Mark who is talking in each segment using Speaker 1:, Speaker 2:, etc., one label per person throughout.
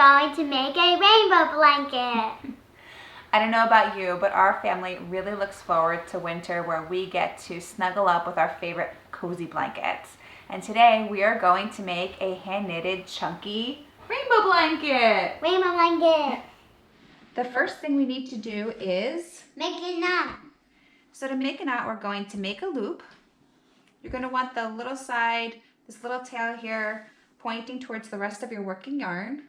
Speaker 1: going to make a rainbow blanket.
Speaker 2: I don't know about you, but our family really looks forward to winter where we get to snuggle up with our favorite cozy blankets. And today we are going to make a hand-knitted chunky rainbow blanket.
Speaker 1: Rainbow blanket.
Speaker 2: The first thing we need to do is
Speaker 1: make a knot.
Speaker 2: So to make a knot, we're going to make a loop. You're going to want the little side, this little tail here, pointing towards the rest of your working yarn.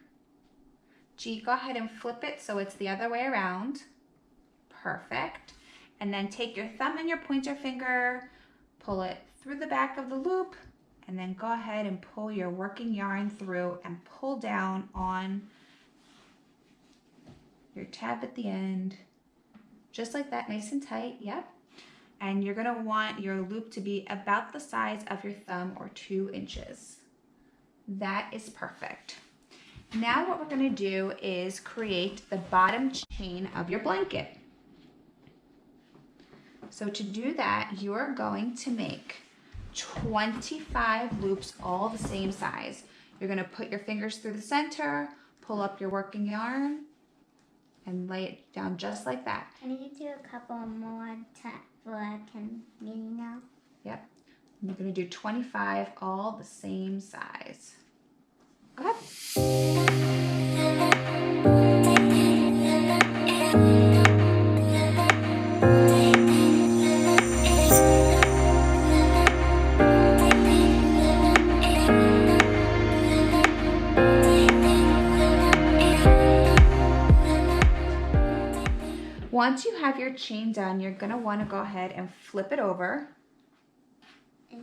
Speaker 2: G, go ahead and flip it so it's the other way around. Perfect. And then take your thumb and your pointer finger, pull it through the back of the loop, and then go ahead and pull your working yarn through and pull down on your tab at the end. Just like that, nice and tight, yep. And you're gonna want your loop to be about the size of your thumb or 2 inches. That is perfect. Now what we're gonna do is create the bottom chain of your blanket. So to do that, you're going to make 25 loops all the same size. You're gonna put your fingers through the center, pull up your working yarn, and lay it down just like that.
Speaker 1: Can you do a couple more so I can now?
Speaker 2: Yep. And you're gonna do 25 all the same size. Go ahead. Once you have your chain done, you're gonna wanna go ahead and flip it over. Okay.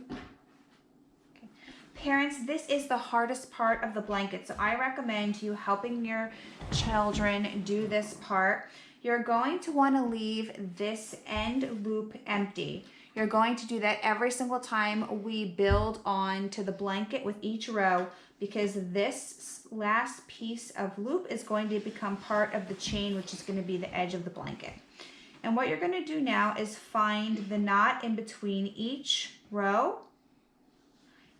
Speaker 2: Parents, this is the hardest part of the blanket, so I recommend you helping your children do this part. You're going to wanna leave this end loop empty. You're going to do that every single time we build on to the blanket with each row, because this last piece of loop is going to become part of the chain, which is going to be the edge of the blanket. And what you're going to do now is find the knot in between each row,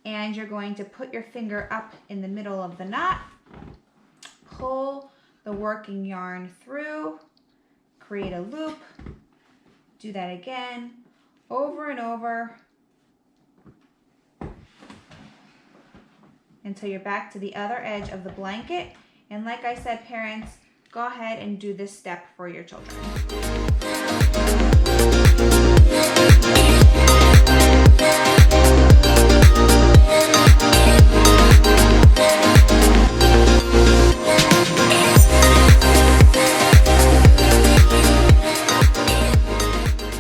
Speaker 2: and you're going to put your finger up in the middle of the knot, pull the working yarn through, create a loop, do that again, over and over, until you're back to the other edge of the blanket. And like I said, parents, go ahead and do this step for your children.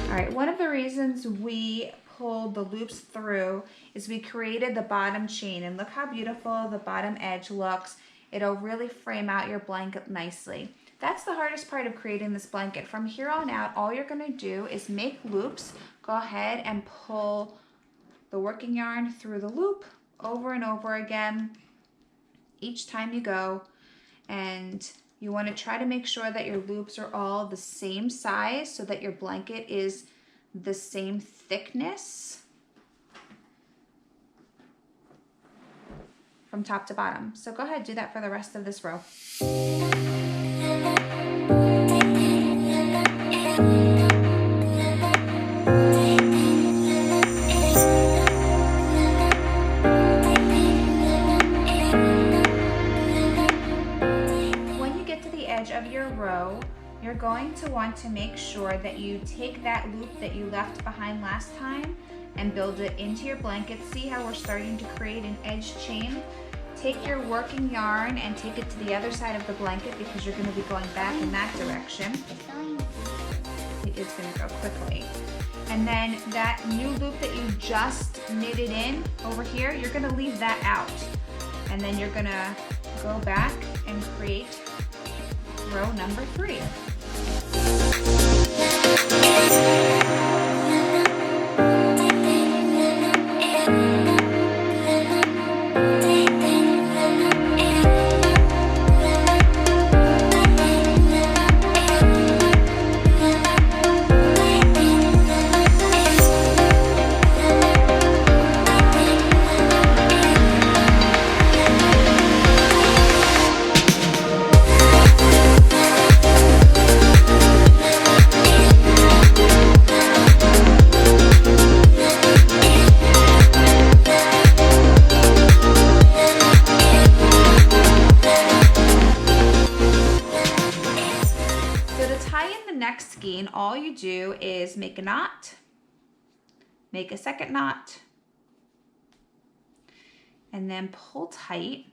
Speaker 2: All right, one of the reasons we pulled the loops through is we created the bottom chain, and look how beautiful the bottom edge looks. It'll really frame out your blanket nicely. That's the hardest part of creating this blanket. From here on out, all you're going to do is make loops. Go ahead and pull the working yarn through the loop over and over again each time you go, and you want to try to make sure that your loops are all the same size so that your blanket is the same thickness from top to bottom. So go ahead, do that for the rest of this row. When you get to the edge of your row, you're going to want to make sure that you take that loop that you left behind last time and build it into your blanket. See how we're starting to create an edge chain? Take your working yarn and take it to the other side of the blanket, because you're going to be going back in that direction. It is going to go quickly. And then that new loop that you just knitted in over here, you're going to leave that out. And then you're going to go back and create row number 3. you do is make a knot, make a second knot, and then pull tight.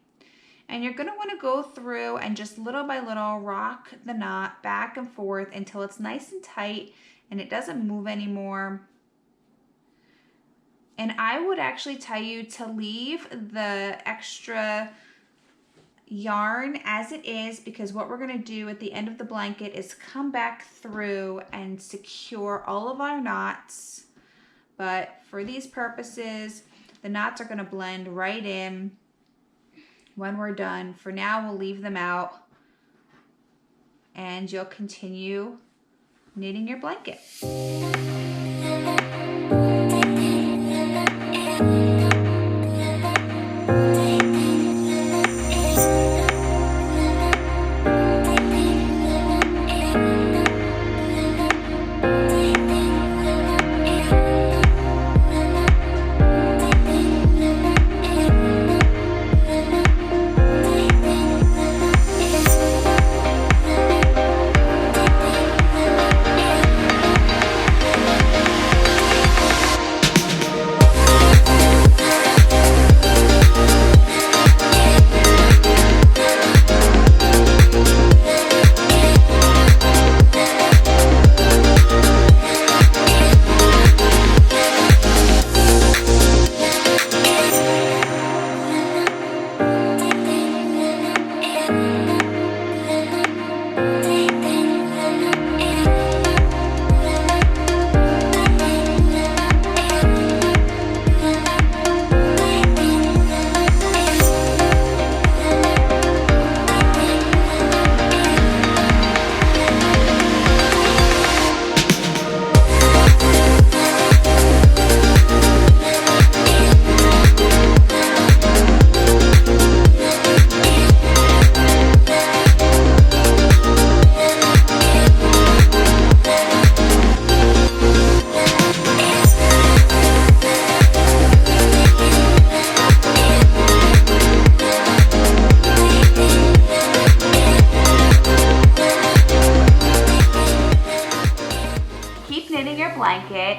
Speaker 2: And you're gonna wanna go through and just little by little rock the knot back and forth until it's nice and tight and it doesn't move anymore. And I would actually tell you to leave the extra yarn as it is, because what we're gonna do at the end of the blanket is come back through and secure all of our knots. But for these purposes, the knots are gonna blend right in when we're done. For now, we'll leave them out and you'll continue knitting your blanket.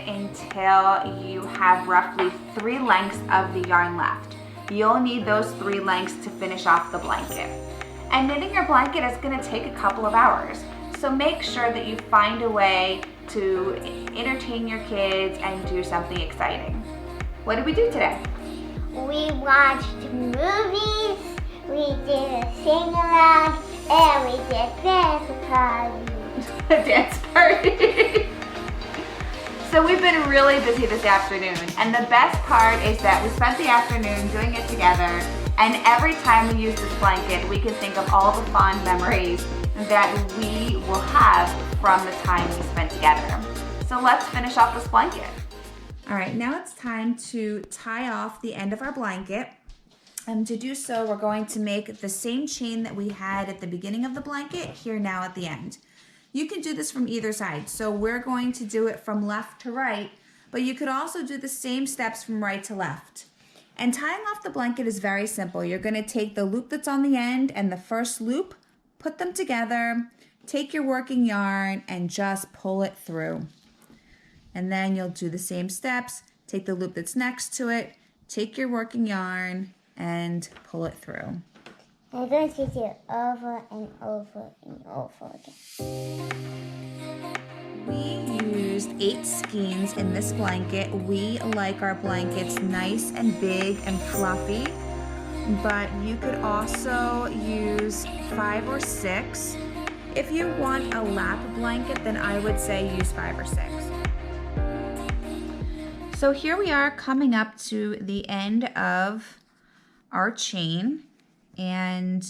Speaker 2: Until you have roughly 3 lengths of the yarn left. You'll need those 3 lengths to finish off the blanket. And knitting your blanket is going to take a couple of hours. So make sure that you find a way to entertain your kids and do something exciting. What did we do today?
Speaker 1: We watched movies, we did a sing-along, and we did dance party.
Speaker 2: A dance party. So we've been really busy this afternoon, and the best part is that we spent the afternoon doing it together, and every time we use this blanket, we can think of all the fond memories that we will have from the time we spent together. So let's finish off this blanket. All right, now it's time to tie off the end of our blanket. And to do so, we're going to make the same chain that we had at the beginning of the blanket here now at the end. You can do this from either side. So we're going to do it from left to right, but you could also do the same steps from right to left. And tying off the blanket is very simple. You're going to take the loop that's on the end and the first loop, put them together, take your working yarn and just pull it through. And then you'll do the same steps, take the loop that's next to it, take your working yarn and pull it through.
Speaker 1: I'm going to do it over and over and over again.
Speaker 2: We used 8 skeins in this blanket. We like our blankets nice and big and fluffy, but you could also use 5 or 6. If you want a lap blanket, then I would say use 5 or 6. So here we are coming up to the end of our chain. And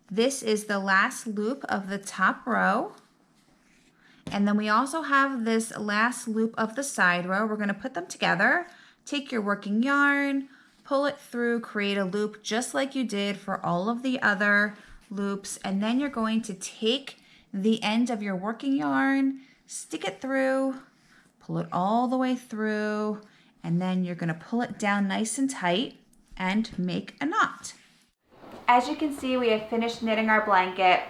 Speaker 2: this is the last loop of the top row. And then we also have this last loop of the side row. We're going to put them together. Take your working yarn, pull it through, create a loop just like you did for all of the other loops. And then you're going to take the end of your working yarn, stick it through, pull it all the way through, and then you're going to pull it down nice and tight and make a knot. As you can see, we have finished knitting our blanket.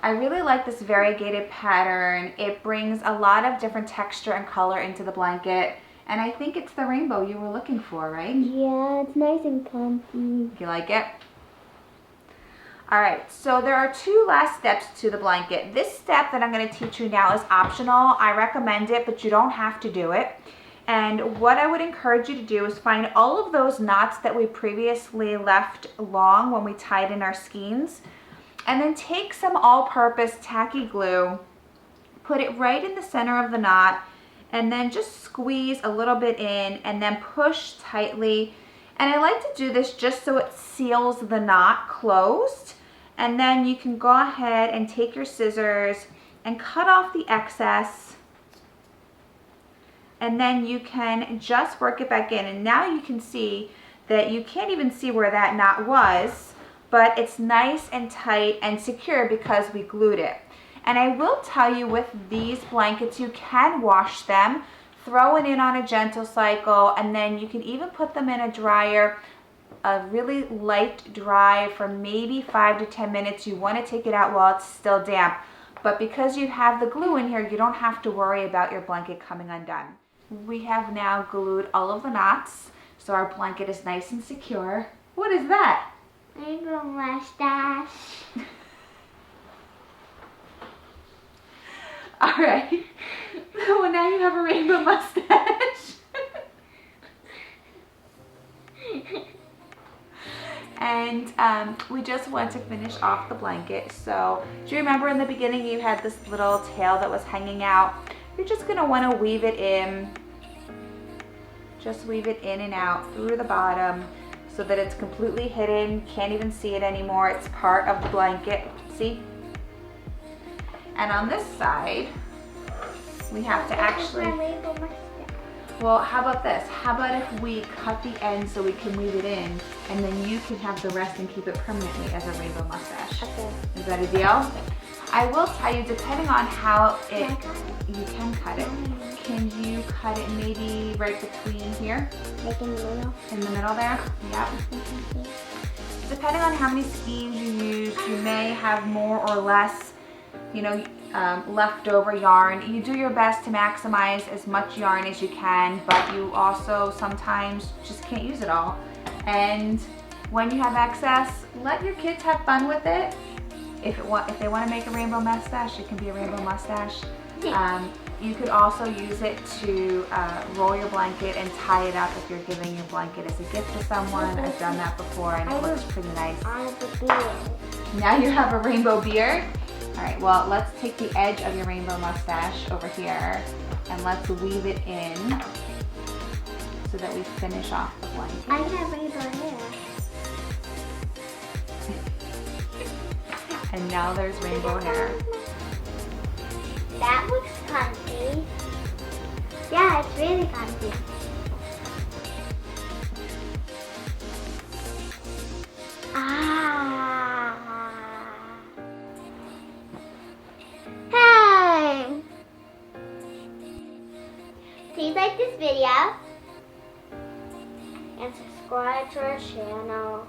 Speaker 2: I really like this variegated pattern. It brings a lot of different texture and color into the blanket. And I think it's the rainbow you were looking for, right?
Speaker 1: Yeah, it's nice and comfy.
Speaker 2: You like it? All right, so there are two last steps to the blanket. This step that I'm going to teach you now is optional. I recommend it, but you don't have to do it. And what I would encourage you to do is find all of those knots that we previously left long when we tied in our skeins, and then take some all-purpose tacky glue, put it right in the center of the knot, and then just squeeze a little bit in and then push tightly. And I like to do this just so it seals the knot closed. And then you can go ahead and take your scissors and cut off the excess. And then you can just work it back in. And now you can see that you can't even see where that knot was, but it's nice and tight and secure because we glued it. And I will tell you, with these blankets, you can wash them, throw it in on a gentle cycle, and then you can even put them in a dryer, a really light dry for maybe 5 to 10 minutes. You want to take it out while it's still damp. But because you have the glue in here, you don't have to worry about your blanket coming undone. We have now glued all of the knots, so our blanket is nice and secure. What is that?
Speaker 1: Rainbow mustache.
Speaker 2: All right. Well, now you have a rainbow mustache. And we just want to finish off the blanket. So do you remember in the beginning you had this little tail that was hanging out? You're just going to want to weave it in. Just weave it in and out through the bottom so that it's completely hidden. Can't even see it anymore. It's part of the blanket. See? And on this side, we have to actually... Well, how about this? How about if we cut the end so we can weave it in, and then you can have the rest and keep it permanently as a rainbow mustache?
Speaker 1: Okay.
Speaker 2: Is that a deal? I will tell you, depending on how it...
Speaker 1: Can I cut it?
Speaker 2: You can cut it. Can you cut it maybe right between here?
Speaker 1: Like in the middle?
Speaker 2: In the middle there? Yep. Depending on how many skeins you use, you may have more or less, you know, leftover yarn. You do your best to maximize as much yarn as you can, but you also sometimes just can't use it all. And when you have excess, let your kids have fun with it. If they want to make a rainbow mustache, it can be a rainbow mustache. You could also use it to roll your blanket and tie it up if you're giving your blanket as a gift to someone. I've done that before and it looks pretty nice. Now you have a rainbow beard. All right, well, let's take the edge of your rainbow mustache over here and let's weave it in so that we finish off the blanket.
Speaker 1: I have rainbow hair.
Speaker 2: And now there's rainbow hair.
Speaker 1: That looks comfy. Yeah, it's really comfy. Hey! Please like this video and subscribe to our channel.